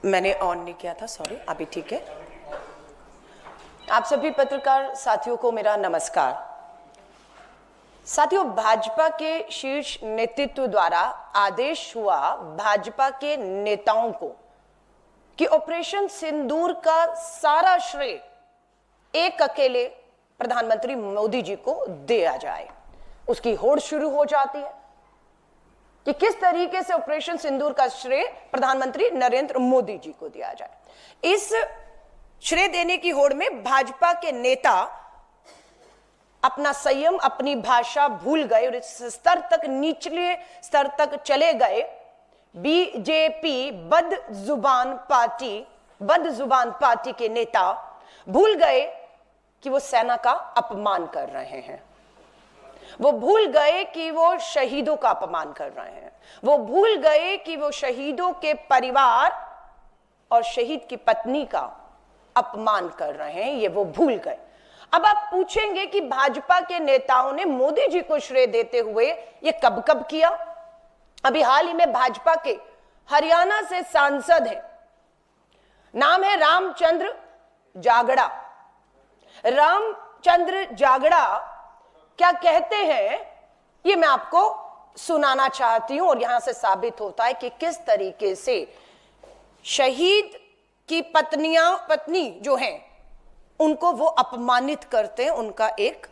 मैंने ऑन नहीं किया था, सॉरी। अभी ठीक है। आप सभी पत्रकार साथियों को मेरा नमस्कार। साथियों, भाजपा के शीर्ष नेतृत्व द्वारा आदेश हुआ भाजपा के नेताओं को कि ऑपरेशन सिंदूर का सारा श्रेय एक अकेले प्रधानमंत्री मोदी जी को दिया जाए। उसकी होड़ शुरू हो जाती है कि किस तरीके से ऑपरेशन सिंदूर का श्रेय प्रधानमंत्री नरेंद्र मोदी जी को दिया जाए। इस श्रेय देने की होड़ में भाजपा के नेता अपना संयम, अपनी भाषा भूल गए और इस स्तर तक, निचले स्तर तक चले गए। बीजेपी बदजुबान पार्टी के नेता भूल गए कि वो सेना का अपमान कर रहे हैं। वो भूल गए कि वो शहीदों का अपमान कर रहे हैं। वो भूल गए कि वो शहीदों के परिवार और शहीद की पत्नी का अपमान कर रहे हैं। ये वो भूल गए। अब आप पूछेंगे कि भाजपा के नेताओं ने मोदी जी को श्रेय देते हुए ये कब कब किया। अभी हाल ही में भाजपा के हरियाणा से सांसद हैं, नाम है रामचंद्र जागड़ा। रामचंद्र जागड़ा क्या कहते हैं ये मैं आपको सुनाना चाहती हूं और यहां से साबित होता है कि किस तरीके से शहीद की पत्नी जो हैं उनको वो अपमानित करते हैं। उनका एक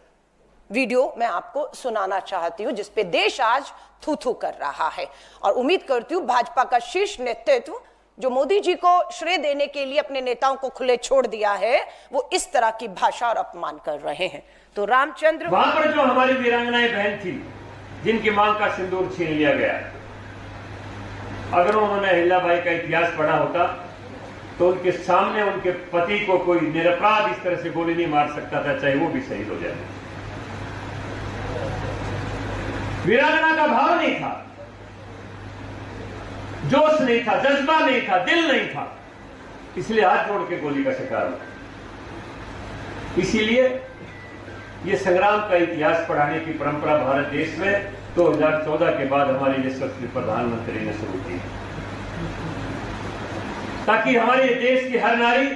वीडियो मैं आपको सुनाना चाहती हूं जिस पे देश आज थू थू कर रहा है और उम्मीद करती हूं भाजपा का शीर्ष नेतृत्व जो मोदी जी को श्रेय देने के लिए अपने नेताओं को खुले छोड़ दिया है वो इस तरह की भाषा और अपमान कर रहे हैं। तो रामचंद्र, वहां पर जो हमारी वीरांगनाएं बहन थी जिनकी मांग का सिंदूर छीन लिया गया, अगर उन्होंने अहिल्याबाई का इतिहास पढ़ा होता तो उनके सामने उनके पति को कोई निरपराध इस तरह से गोली नहीं मार सकता था, चाहे वो भी शहीद हो जाए। वीरांगना का भाव नहीं था, जोश नहीं था, जज्बा नहीं था, दिल नहीं था, इसलिए हाथ जोड़ के गोली का शिकार हुआ। इसीलिए ये संग्राम का इतिहास पढ़ाने की परंपरा भारत देश में 2014 के बाद हमारे यशस्वी प्रधानमंत्री ने शुरू की, ताकि हमारे देश की हर नारी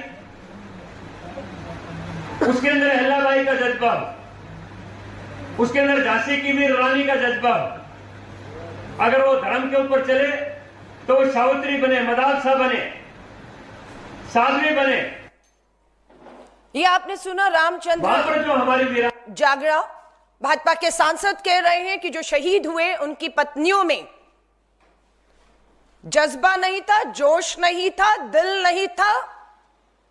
उसके अंदर अहिल्याबाई का जज्बा हो, उसके अंदर झांसी की वीर रानी का जज्बा हो। अगर वो धर्म के ऊपर चले तो वो सावित्री बने, मदालसा बने, साध्वी बने। ये आपने सुना रामचंद्र जो हमारी जागड़ा भाजपा के सांसद कह रहे हैं कि जो शहीद हुए उनकी पत्नियों में जज्बा नहीं था, जोश नहीं था, दिल नहीं था।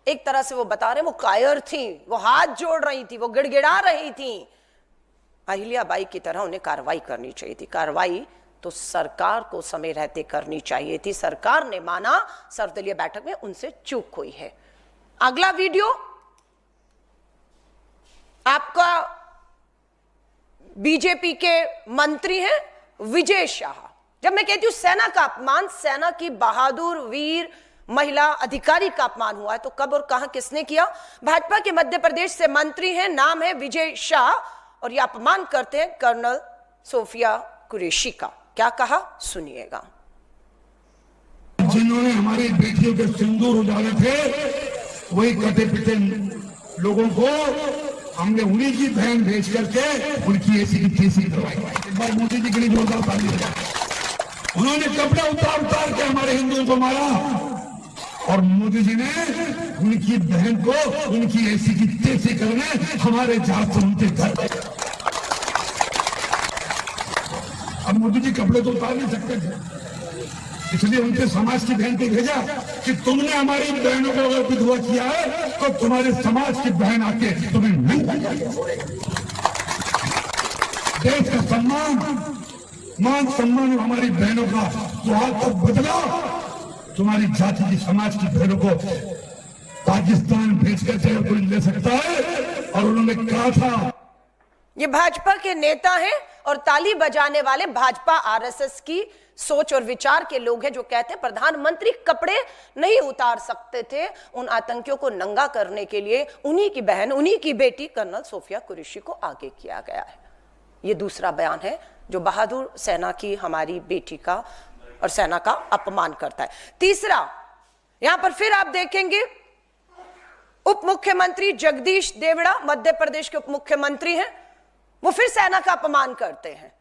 एक तरह से वो बता रहे वो कायर थी, वो हाथ जोड़ रही थी, वो गिड़गिड़ा रही थी। अहिल्याबाई की तरह उन्हें कार्रवाई करनी चाहिए थी। कार्रवाई तो सरकार को समय रहते करनी चाहिए थी। सरकार ने माना, सर्वदलीय बैठक में उनसे चूक हुई है। अगला वीडियो आपका बीजेपी के मंत्री हैं विजय शाह। जब मैं कहती हूं सेना का अपमान, सेना की बहादुर वीर महिला अधिकारी का अपमान हुआ है तो कब और कहां किसने किया? भाजपा के मध्य प्रदेश से मंत्री हैं, नाम है विजय शाह और यह अपमान करते हैं कर्नल सोफिया कुरैशी का। क्या कहा सुनिएगा। जिन्होंने हमारी बेटियों के सिंदूर उजाले थे वही कटे पिटे लोगों को हमने उन्हीं की बहन भेज करके उनकी ऐसी की तैसी करवाई। एक बार मोदी जी के लिए जोरदार ताली बजाएं। उन्होंने कपड़े उतार उतार के हमारे हिंदुओं को मारा और मोदी जी ने उनकी बहन को उनकी ऐसी की तैसी करने हमारे जहाज से उनके घर। अब मोदी जी कपड़े तो उतार नहीं सकते थे, इसलिए उनके समाज की बहन को भेजा कि तुमने हमारी बहनों को अगर विधवा किया है तो तुम्हारे समाज की बहन आके तुम्हें नहीं। देश का सम्मान, मान सम्मान हमारी बहनों का तो आज तक बदला। तुम्हारी जाति की समाज की बहनों को पाकिस्तान भेजकर जगह कोई ले सकता है। और उन्होंने कहा था, ये भाजपा के नेता हैं और ताली बजाने वाले भाजपा आरएसएस की सोच और विचार के लोग हैं जो कहते हैं प्रधानमंत्री कपड़े नहीं उतार सकते थे। उन आतंकियों को नंगा करने के लिए उन्हीं की बहन, उन्हीं की बेटी कर्नल सोफिया कुरैशी को आगे किया गया है। ये दूसरा बयान है जो बहादुर सेना की हमारी बेटी का और सेना का अपमान करता है। तीसरा, यहां पर फिर आप देखेंगे उप मुख्यमंत्री जगदीश देवड़ा, मध्य प्रदेश के उप मुख्यमंत्री हैं, वो फिर सेना का अपमान करते हैं।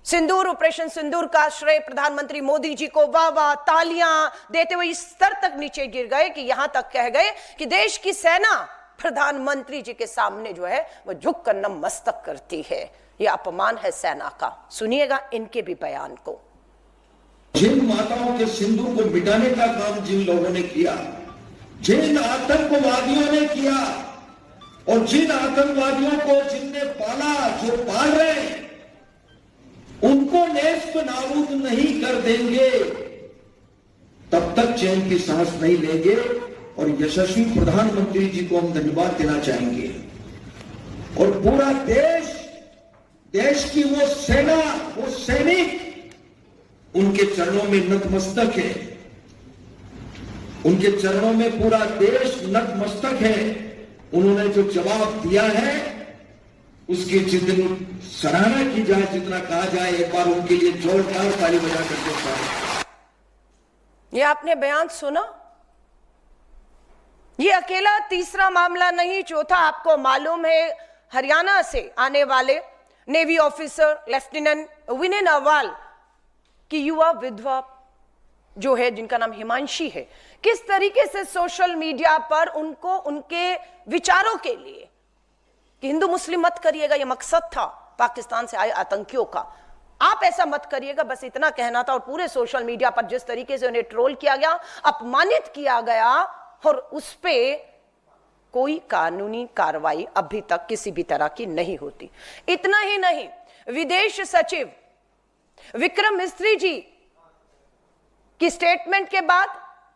सिंदूर, ऑपरेशन सिंदूर का श्रेय प्रधानमंत्री मोदी जी को वाह वाह तालियां देते हुए इस स्तर तक नीचे गिर गए कि यहां तक कह गए कि देश की सेना प्रधानमंत्री जी के सामने जो है वो झुक कर नतमस्तक करती है। यह अपमान है सेना का। सुनिएगा इनके भी बयान को। जिन माताओं के सिंदूर को मिटाने का काम जिन लोगों ने किया, जिन आतंकवादियों ने किया और जिन आतंकवादियों को जिनने पाला, जो पाल रहे हैं, उनको नेस्त नाबूद नहीं कर देंगे तब तक चैन की सांस नहीं लेंगे। और यशस्वी प्रधानमंत्री जी को हम धन्यवाद देना चाहेंगे। और पूरा देश, देश की वो सेना, वो सैनिक उनके चरणों में नतमस्तक है। उनके चरणों में पूरा देश नतमस्तक है। उन्होंने जो जवाब दिया है उसकी जितनी सराहना की जाए, जितना कहा जाए, एक बार उनके लिए जोरदार ताली बजा करके। ये आपने बयान सुना? ये अकेला तीसरा मामला नहीं। चौथा, आपको मालूम है हरियाणा से आने वाले नेवी ऑफिसर लेफ्टिनेंट विनय नरवाल की युवा विधवा जो है, जिनका नाम हिमांशी है, किस तरीके से सोशल मीडिया पर उनको उनके विचारों के लिए कि हिंदू मुस्लिम मत करिएगा, यह मकसद था पाकिस्तान से आए आतंकियों का, आप ऐसा मत करिएगा, बस इतना कहना था। और पूरे सोशल मीडिया पर जिस तरीके से उन्हें ट्रोल किया गया, अपमानित किया गया, और उस पे कोई कानूनी कार्रवाई अभी तक किसी भी तरह की नहीं होती। इतना ही नहीं, विदेश सचिव विक्रम मिस्त्री जी की स्टेटमेंट के बाद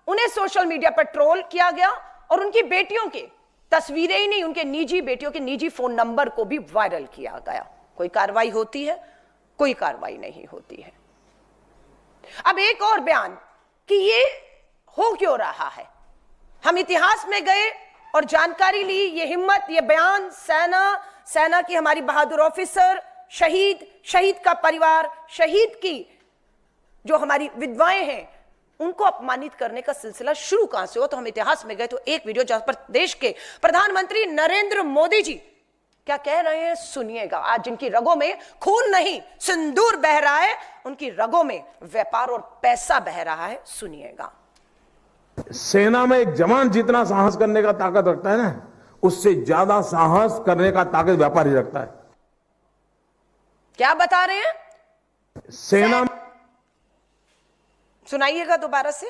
उन्हें सोशल मीडिया पर ट्रोल किया गया और उनकी बेटियों की तस्वीरें ही नहीं, उनके निजी बेटियों के निजी फोन नंबर को भी वायरल किया गया। कोई कार्रवाई होती है? कोई कार्रवाई नहीं होती है। अब एक और बयान कि ये हो क्यों रहा है। हम इतिहास में गए और जानकारी ली। ये हिम्मत, ये बयान सेना की हमारी बहादुर ऑफिसर, शहीद का परिवार, शहीद की जो हमारी विधवाएं हैं, उनको अपमानित करने का सिलसिला शुरू कहां से हुआ। तो हम इतिहास में गए तो एक वीडियो जहां पर देश के प्रधानमंत्री नरेंद्र मोदी जी क्या कह रहे हैं सुनिएगा। आज जिनकी रगों में खून नहीं सिंदूर बह रहा है, उनकी रगों में व्यापार और पैसा बह रहा है। सुनिएगा। सेना में एक जवान जितना साहस करने का ताकत रखता है ना, उससे ज्यादा साहस करने का ताकत व्यापारी रखता है। क्या बता रहे हैं? सेना सुनाइएगा दोबारा से।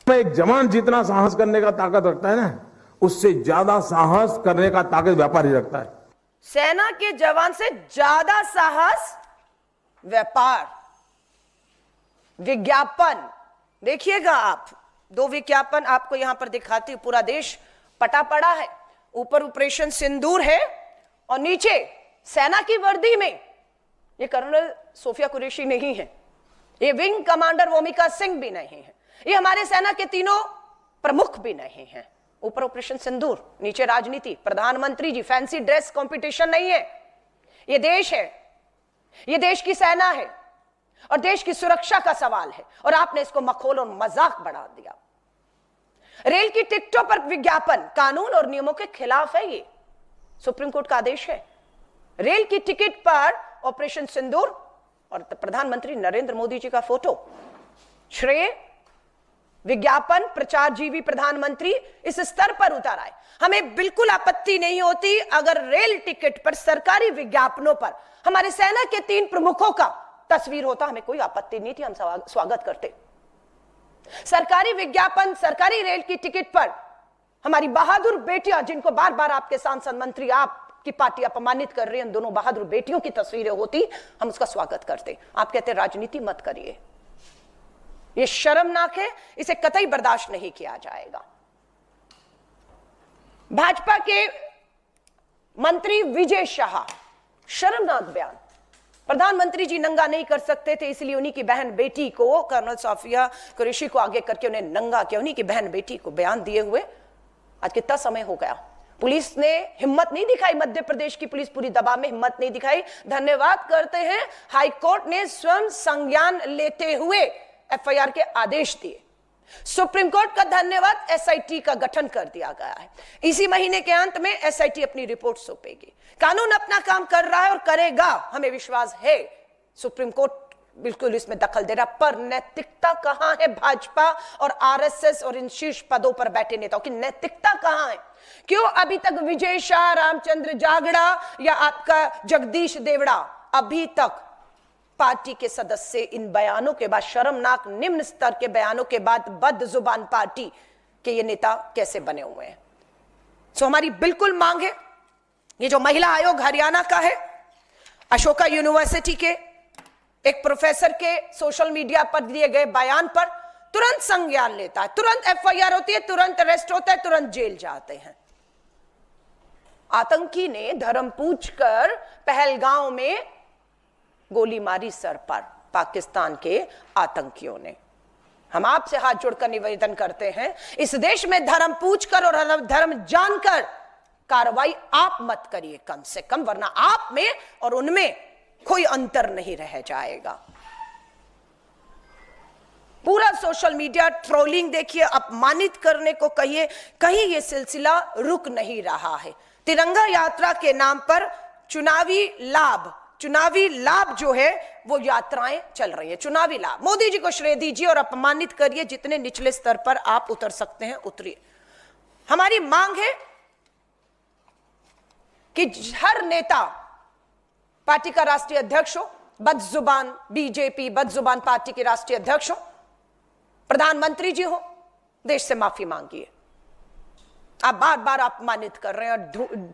में एक जवान जितना साहस करने का ताकत रखता है ना, उससे ज्यादा साहस करने का ताकत व्यापारी रखता है। सेना के जवान से ज्यादा साहस व्यापार। विज्ञापन देखिएगा आप, दो विज्ञापन आपको यहां पर दिखाती हूं। पूरा देश पटा पड़ा है। ऊपर ऑपरेशन सिंदूर है और नीचे सेना की वर्दी में ये कर्नल सोफिया कुरैशी नहीं है, ये विंग कमांडर वोमिका सिंह भी नहीं है, ये हमारे सेना के तीनों प्रमुख भी नहीं है। ऊपर ऑपरेशन सिंदूर, नीचे राजनीति, प्रधानमंत्री जी। फैंसी ड्रेस कंपटीशन नहीं है, ये देश है, ये देश की सेना है और देश की सुरक्षा का सवाल है। और आपने इसको मखौल और मजाक बढ़ा दिया। रेल की टिकटों पर विज्ञापन कानून और नियमों के खिलाफ है। ये सुप्रीम कोर्ट का आदेश है। रेल की टिकट पर ऑपरेशन सिंदूर और प्रधानमंत्री नरेंद्र मोदी जी का फोटो, श्रेय विज्ञापन प्रचारजीवी प्रधानमंत्री इस स्तर पर उतारा है। हमें बिल्कुल आपत्ति नहीं होती अगर रेल टिकट पर सरकारी विज्ञापनों पर हमारे सेना के 3 प्रमुखों का तस्वीर होता, हमें कोई आपत्ति नहीं थी, हम स्वागत करते। सरकारी विज्ञापन, सरकारी रेल की टिकट पर हमारी बहादुर बेटियां, जिनको बार बार आपके सांसद मंत्री, आपकी पार्टी अपमानित कर रही है, दोनों बहादुर बेटियों की तस्वीरें होती, हम उसका स्वागत करते। आप कहते राजनीति मत करिए, यह शर्मनाक है, इसे कतई बर्दाश्त नहीं किया जाएगा। भाजपा के मंत्री विजय शाह, शर्मनाक बयान। प्रधानमंत्री जी नंगा नहीं कर सकते थे, इसलिए उन्हीं की बहन बेटी को, कर्नल सोफिया कुरैशी को आगे करके उन्हें नंगा किया। उन्हीं की बहन बेटी को बयान दिए हुए आज कितना समय हो गया। पुलिस ने हिम्मत नहीं दिखाई, मध्य प्रदेश की पुलिस पूरी दबाव में हिम्मत नहीं दिखाई। धन्यवाद करते हैं, हाईकोर्ट ने स्वयं संज्ञान लेते हुए एफआईआर के आदेश दिए। सुप्रीम कोर्ट का धन्यवाद, एसआईटी का गठन कर दिया गया है। इसी महीने के अंत में एसआईटी अपनी रिपोर्ट सौंपेगी। कानून अपना काम कर रहा है और करेगा, हमें विश्वास है। सुप्रीम कोर्ट बिल्कुल इसमें दखल दे रहा, पर नैतिकता कहां है भाजपा और आरएसएस और इन शीर्ष पदों पर बैठे नेताओं की नैतिकता कहां है? क्यों अभी तक विजय शाह, रामचंद्र जागड़ा या आपका जगदीश देवड़ा अभी तक पार्टी के सदस्य इन बयानों के बाद, शर्मनाक निम्न स्तर के बयानों के बाद बदजुबान पार्टी के ये नेता कैसे बने हुए हैं? सो हमारी बिल्कुल मांग है, ये जो महिला आयोग हरियाणा का है, अशोका यूनिवर्सिटी के एक प्रोफेसर के सोशल मीडिया पर दिए गए बयान पर तुरंत संज्ञान लेता है, तुरंत एफआईआर होती है, तुरंत अरेस्ट होता है, तुरंत जेल जाते हैं। आतंकी ने धर्म पूछकर पहलगांव में गोली मारी सर पर, पाकिस्तान के आतंकियों ने। हम आपसे हाथ जोड़कर निवेदन करते हैं, इस देश में धर्म पूछकर और धर्म जानकर कार्रवाई आप मत करिए कम से कम, वरना आप में और उनमें कोई अंतर नहीं रह जाएगा। पूरा सोशल मीडिया ट्रोलिंग देखिए, अपमानित करने को कहिए, कहीं यह सिलसिला रुक नहीं रहा है। तिरंगा यात्रा के नाम पर चुनावी लाभ जो है वो यात्राएं चल रही है, चुनावी लाभ। मोदी जी को श्रेय दीजिए और अपमानित करिए, जितने निचले स्तर पर आप उतर सकते हैं उतरिए। हमारी मांग है कि हर नेता, पार्टी का राष्ट्रीय अध्यक्ष हो, बदजुबान बीजेपी बदजुबान पार्टी के राष्ट्रीय अध्यक्ष हो, प्रधानमंत्री जी हो, देश से माफी मांगिए। आप बार बार अपमानित कर रहे हैं और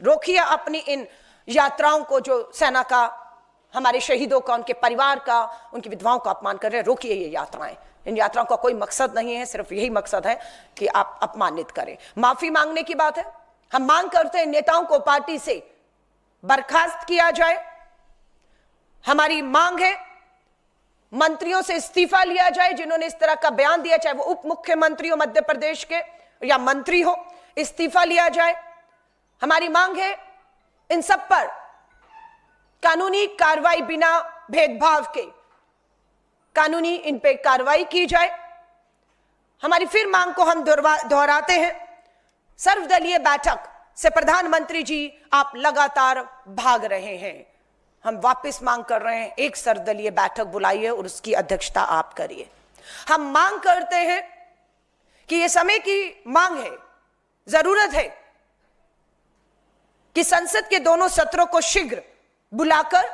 रोकिए अपनी इन यात्राओं को, जो सेना का, हमारे शहीदों का, उनके परिवार का, उनकी विधवाओं का अपमान कर रहे हैं। रोकिए ये यात्राएं। इन यात्राओं का कोई मकसद नहीं है, सिर्फ यही मकसद है कि आप अपमानित करें। माफी मांगने की बात है, हम मांग करते हैं नेताओं को पार्टी से बर्खास्त किया जाए। हमारी मांग है मंत्रियों से इस्तीफा लिया जाए जिन्होंने इस तरह का बयान दिया, चाहे वो उप मुख्यमंत्री हो मध्य प्रदेश के या मंत्री हो, इस्तीफा लिया जाए। हमारी मांग है इन सब पर कानूनी कार्रवाई, बिना भेदभाव के कानूनी इन पे कार्रवाई की जाए। हमारी फिर मांग को हम दोहराते हैं, सर्वदलीय बैठक से प्रधानमंत्री जी आप लगातार भाग रहे हैं। हम वापस मांग कर रहे हैं, एक सर्वदलीय बैठक बुलाइए और उसकी अध्यक्षता आप करिए। हम मांग करते हैं कि यह समय की मांग है, जरूरत है कि संसद के दोनों सत्रों को शीघ्र बुलाकर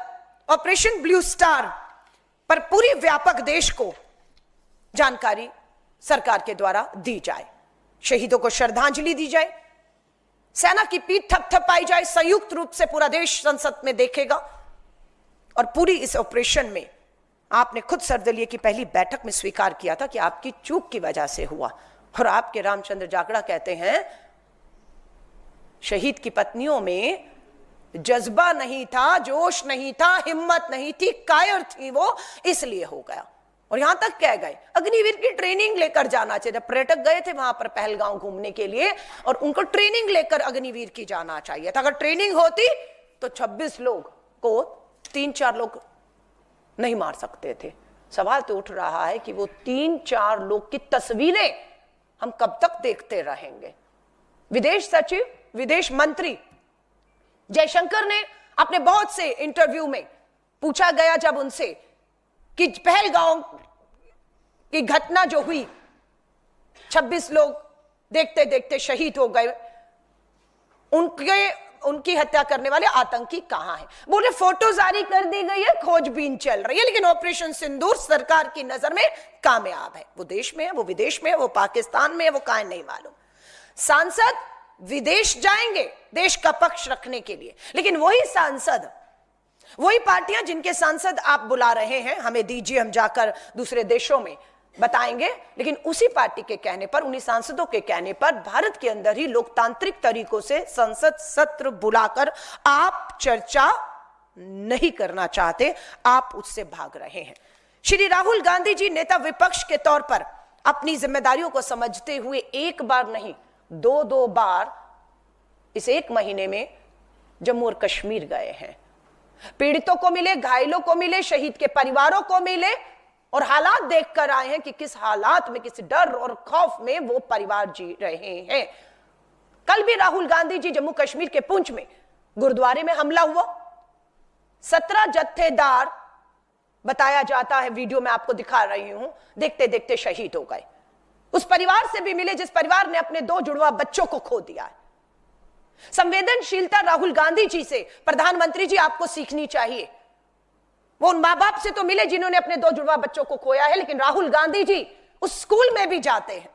ऑपरेशन ब्लू स्टार पर पूरी व्यापक देश को जानकारी सरकार के द्वारा दी जाए, शहीदों को श्रद्धांजलि दी जाए, सेना की पीठ थपथपाई जाए, संयुक्त रूप से पूरा देश संसद में देखेगा। और पूरी इस ऑपरेशन में आपने खुद सर्वदलीय की पहली बैठक में स्वीकार किया था कि आपकी चूक की वजह से हुआ। और आपके रामचंद्र जागड़ा कहते हैं शहीद की पत्नियों में जज्बा नहीं था, जोश नहीं था, हिम्मत नहीं थी, कायर थी वो, इसलिए हो गया। और यहां तक कह गए अग्निवीर की ट्रेनिंग लेकर जाना चाहिए। जब पर्यटक गए थे वहां पर पहलगांव घूमने के लिए और उनको ट्रेनिंग लेकर अग्निवीर की जाना चाहिए था। अगर ट्रेनिंग होती तो 26 लोग को 3-4 लोग नहीं मार सकते थे। सवाल तो उठ रहा है कि वो 3-4 लोग की तस्वीरें हम कब तक देखते रहेंगे। विदेश सचिव, विदेश मंत्री जयशंकर ने अपने बहुत से इंटरव्यू में पूछा गया जब उनसे कि पहलगांव की घटना जो हुई, 26 लोग देखते देखते शहीद हो गए, उनकी हत्या करने वाले आतंकी कहां हैं? बोले फोटो जारी कर दी गई है, खोजबीन चल रही है, लेकिन ऑपरेशन सिंदूर सरकार की नजर में कामयाब है। वो देश में है, वो विदेश में है, वो पाकिस्तान में है, वो कहां नहीं मालूम। सांसद विदेश जाएंगे देश का पक्ष रखने के लिए, लेकिन वही सांसद, वही पार्टियां जिनके सांसद आप बुला रहे हैं, हमें दीजिए हम जाकर दूसरे देशों में बताएंगे, लेकिन उसी पार्टी के कहने पर, उन्हीं सांसदों के कहने पर भारत के अंदर ही लोकतांत्रिक तरीकों से संसद सत्र बुलाकर आप चर्चा नहीं करना चाहते, आप उससे भाग रहे हैं। श्री राहुल गांधी जी नेता विपक्ष के तौर पर अपनी जिम्मेदारियों को समझते हुए एक बार नहीं 2 बार इस 1 महीने में जम्मू और कश्मीर गए हैं। पीड़ितों को मिले, घायलों को मिले, शहीद के परिवारों को मिले और हालात देखकर आए हैं कि किस हालात में, किस डर और खौफ में वो परिवार जी रहे हैं। कल भी राहुल गांधी जी जम्मू कश्मीर के पुंछ में गुरुद्वारे में हमला हुआ, 17 जत्थेदार बताया जाता है, वीडियो में आपको दिखा रही हूं, देखते देखते शहीद हो गए। उस परिवार से भी मिले जिस परिवार ने अपने 2 जुड़वा बच्चों को खो दिया है। संवेदनशीलता राहुल गांधी जी से प्रधानमंत्री जी आपको सीखनी चाहिए। वो उन मां बाप से तो मिले जिन्होंने अपने 2 जुड़वा बच्चों को खोया है, लेकिन राहुल गांधी जी उस स्कूल में भी जाते हैं,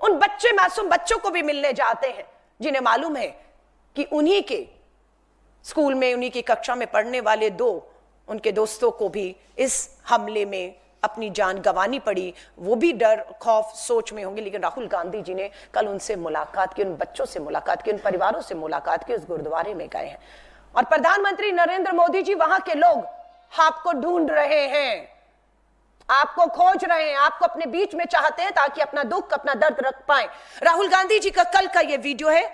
उन बच्चे मासूम बच्चों को भी मिलने जाते हैं जिन्हें मालूम है कि उन्हीं के स्कूल में, उन्हीं की कक्षा में पढ़ने वाले 2 उनके दोस्तों को भी इस हमले में अपनी जान गंवानी पड़ी। वो भी डर, खौफ, सोच में होंगे, लेकिन राहुल गांधी जी ने कल उनसे मुलाकात की, उन बच्चों से मुलाकात की, उन परिवारों से मुलाकात की, उस गुरुद्वारे में गए हैं। और प्रधानमंत्री नरेंद्र मोदी जी, वहां के लोग आपको ढूंढ रहे हैं, आपको खोज रहे हैं, आपको अपने बीच में चाहते हैं ताकि अपना दुख, अपना दर्द रख पाए। राहुल गांधी जी का कल का ये वीडियो है,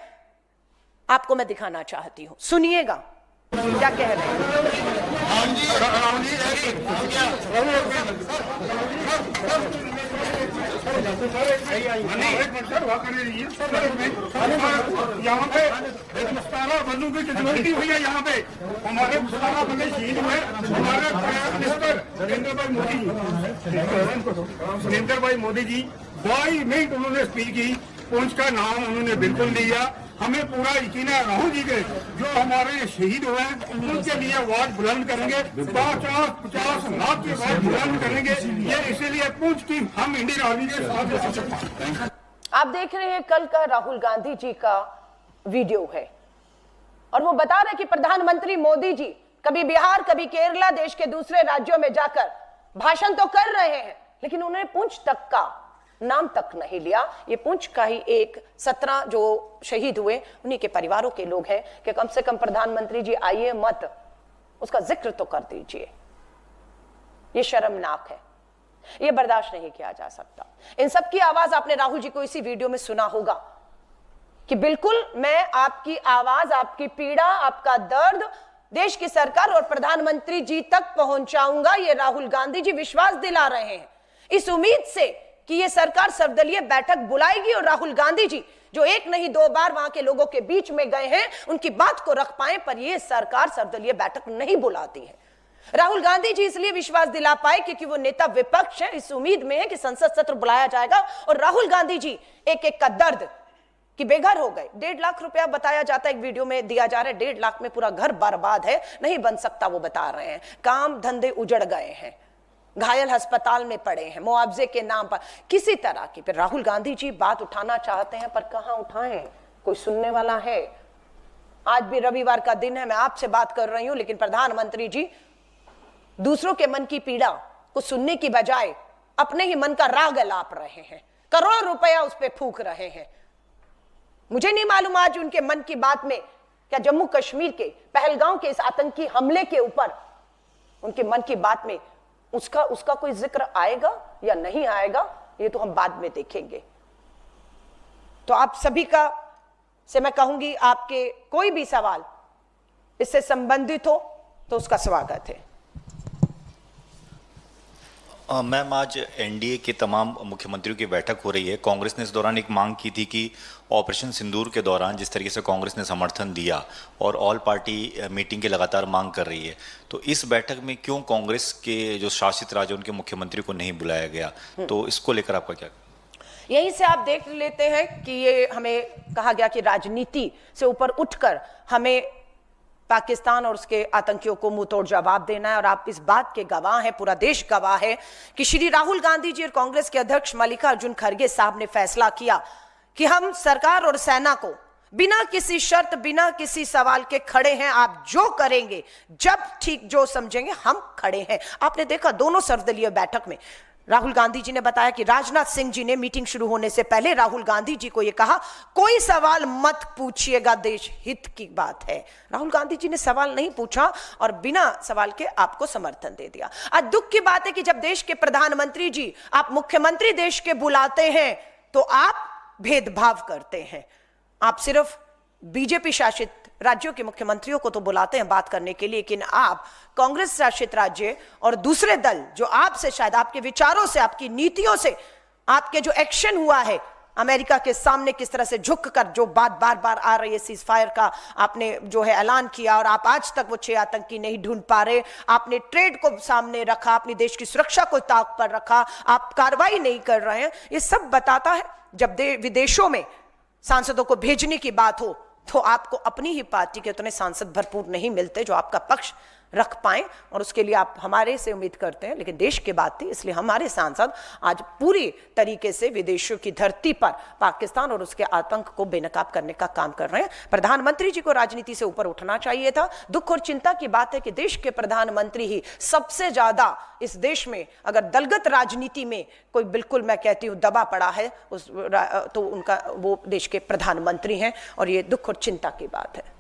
आपको मैं दिखाना चाहती हूं, सुनिएगा क्या कह रहे हैं। यहाँ पे बंदूक की चुनौती हुई है। यहाँ पे हमारे बंदे शहीद हुए, हमारे प्राइम मिनिस्टर नरेंद्र भाई मोदी जी 22 मिनट उन्होंने स्पीच की, पुंछ का नाम उन्होंने बिल्कुल लिया। हमें पूरा यकीन है राहुल जी के, जो हमारे शहीद हुए हैं उनके लिए आवाज बुलंद करेंगे, 50 लाख की आवाज बुलंद करेंगे। ये इसीलिए पुंछ की हम इंडियन आर्मी के साथ। आप देख रहे हैं कल का राहुल गांधी जी का वीडियो है, और वो बता रहे कि प्रधानमंत्री मोदी जी कभी बिहार, कभी केरला, देश के दूसरे राज्यों में जाकर भाषण तो कर रहे हैं, लेकिन उन्होंने पुंछ तक का नाम तक नहीं लिया। ये पुंछ का ही एक 17 जो शहीद हुए उन्हीं के परिवारों के लोग हैं कि कम से कम प्रधानमंत्री जी आइए मत, उसका जिक्र तो कर दीजिए। ये शर्मनाक है, ये बर्दाश्त नहीं किया जा सकता। इन सब की आवाज आपने राहुल जी को इसी वीडियो में सुना होगा कि बिल्कुल मैं आपकी आवाज, आपकी पीड़ा, आपका दर्द देश की सरकार और प्रधानमंत्री जी तक पहुंचाऊंगा। ये राहुल गांधी जी विश्वास दिला रहे हैं, इस उम्मीद से कि ये सरकार सर्वदलीय बैठक बुलाएगी और राहुल गांधी जी जो 1 नहीं 2 बार वहां के लोगों के बीच में गए हैं, उनकी बात को रख पाए, पर ये सरकार सर्वदलीय बैठक नहीं बुलाती है। राहुल गांधी जी इसलिए विश्वास दिला पाए क्योंकि वो नेता विपक्ष है, इस उम्मीद में है कि संसद सत्र बुलाया जाएगा और राहुल गांधी जी एक एक का दर्द कि बेघर हो गए। 1.5 लाख रुपया बताया जाता है, एक वीडियो में दिया जा रहा है, 1.5 लाख में पूरा घर बर्बाद है, नहीं बन सकता वो बता रहे हैं। काम धंधे उजड़ गए हैं, घायल अस्पताल में पड़े हैं, मुआवजे के नाम पर किसी तरह की। फिर राहुल गांधी जी बात उठाना चाहते हैं, पर कहां उठाएं, कोई सुनने वाला है? आज भी रविवार का दिन है, मैं आपसे बात कर रही हूं, लेकिन प्रधानमंत्री जी दूसरों के मन की पीड़ा को सुनने की बजाय अपने ही मन का राग अलाप रहे हैं, करोड़ों रुपया उस पर फूंक रहे हैं। मुझे नहीं मालूम आज उनके मन की बात में क्या जम्मू कश्मीर के पहलगांव के इस आतंकी हमले के ऊपर उनके मन की बात में उसका कोई जिक्र आएगा या नहीं आएगा, ये तो हम बाद में देखेंगे। तो आप सभी का से मैं कहूंगी, आपके कोई भी सवाल इससे संबंधित हो तो उसका स्वागत है। मैम, आज एनडीए के तमाम मुख्यमंत्रियों की बैठक हो रही है। कांग्रेस ने इस दौरान एक मांग की थी कि ऑपरेशन सिंदूर के दौरान जिस तरीके से कांग्रेस ने समर्थन दिया और ऑल पार्टी मीटिंग की लगातार मांग कर रही है, तो इस बैठक में क्यों कांग्रेस के जो शासित राज्य उनके मुख्यमंत्री को नहीं बुलाया गया? तो इसको लेकर आपका क्या? यहीं से आप देख लेते हैं कि ये हमें कहा गया कि राजनीति से ऊपर उठकर हमें पाकिस्तान और उसके आतंकियों को मुंह तोड़ जवाब देना है। और आप इस बात के गवाह हैं, पूरा देश गवाह है कि श्री राहुल गांधी जी और कांग्रेस के अध्यक्ष मल्लिकार्जुन खड़गे साहब ने फैसला किया कि हम सरकार और सेना को बिना किसी शर्त, बिना किसी सवाल के खड़े हैं। आप जो करेंगे, जब ठीक जो समझेंगे, हम खड़े हैं। आपने देखा दोनों सर्वदलीय बैठक में राहुल गांधी जी ने बताया कि राजनाथ सिंह जी ने मीटिंग शुरू होने से पहले राहुल गांधी जी को यह कहा, कोई सवाल मत पूछिएगा, देश हित की बात है। राहुल गांधी जी ने सवाल नहीं पूछा और बिना सवाल के आपको समर्थन दे दिया। आज दुख की बात है कि जब देश के प्रधानमंत्री जी, आप मुख्यमंत्री देश के बुलाते हैं तो आप भेदभाव करते हैं। आप सिर्फ बीजेपी शासित राज्यों के मुख्यमंत्रियों को तो बुलाते हैं बात करने के लिए, लेकिन आप कांग्रेस शासित राज्य और दूसरे दल जो आपसे शायद आपके विचारों से, आपकी नीतियों से, आपके जो एक्शन हुआ है अमेरिका के सामने किस तरह से झुककर जो बात बार बार आ रही है, सीज फायर का आपने जो है ऐलान किया और आप आज तक वो 6 आतंकी नहीं ढूंढ पा रहे, आपने ट्रेड को सामने रखा, अपनी देश की सुरक्षा को ताक पर रखा, आप कार्रवाई नहीं कर रहे हैं, ये सब बताता है जब विदेशों में सांसदों को भेजने की बात हो तो आपको अपनी ही पार्टी के उतने सांसद भरपूर नहीं मिलते जो आपका पक्ष रख पाए, और उसके लिए आप हमारे से उम्मीद करते हैं। लेकिन देश की बात थी, इसलिए हमारे सांसद आज पूरी तरीके से विदेशों की धरती पर पाकिस्तान और उसके आतंक को बेनकाब करने का काम कर रहे हैं। प्रधानमंत्री जी को राजनीति से ऊपर उठना चाहिए था। दुख और चिंता की बात है कि देश के प्रधानमंत्री ही सबसे ज्यादा इस देश में अगर दलगत राजनीति में कोई बिल्कुल मैं कहती हूं दबा पड़ा है तो उनका वो देश के प्रधानमंत्री हैं, और ये दुख और चिंता की बात है।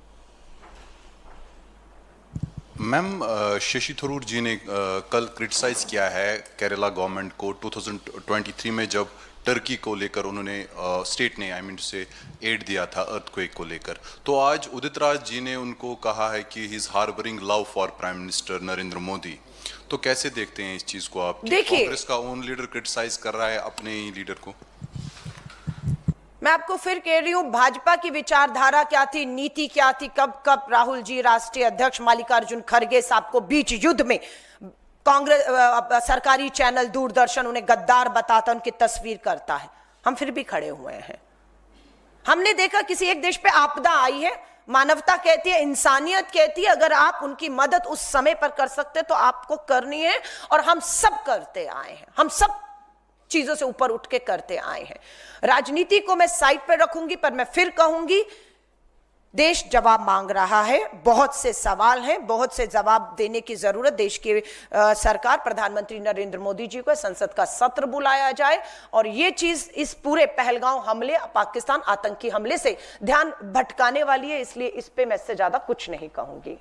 मैम, शशि थरूर जी ने कल क्रिटिसाइज किया है केरला गवर्नमेंट को 2023 में जब टर्की को लेकर उन्होंने स्टेट ने से एड दिया था अर्थक्वेक को लेकर। तो आज उदित राज जी ने उनको कहा है कि he is harbouring love for prime minister Narendra Modi. तो कैसे देखते हैं इस चीज को आप? कांग्रेस का ओन लीडर क्रिटिसाइज कर रहा है अपने ही लीडर को। मैं आपको फिर कह रही हूं, भाजपा की विचारधारा क्या थी, नीति क्या थी, कब कब राहुल जी राष्ट्रीय अध्यक्ष मल्लिकार्जुन खड़गे साहब को बीच युद्ध में कांग्रेस सरकारी चैनल दूरदर्शन उन्हें गद्दार बताता, उनकी तस्वीर करता है। हम फिर भी खड़े हुए हैं। हमने देखा किसी एक देश पे आपदा आई है, मानवता कहती है, इंसानियत कहती है, अगर आप उनकी मदद उस समय पर कर सकते तो आपको करनी है, और हम सब करते आए हैं। हम सब चीजों से ऊपर उठ के करते आए हैं। राजनीति को मैं साइड पर रखूंगी, पर मैं फिर कहूंगी देश जवाब मांग रहा है, बहुत से सवाल हैं, बहुत से जवाब देने की जरूरत। देश की सरकार, प्रधानमंत्री नरेंद्र मोदी जी को संसद का सत्र बुलाया जाए और ये चीज इस पूरे पहलगांव हमले, पाकिस्तान आतंकी हमले से ध्यान भटकाने वाली है, इसलिए इस पे मैं इससे ज्यादा कुछ नहीं कहूंगी।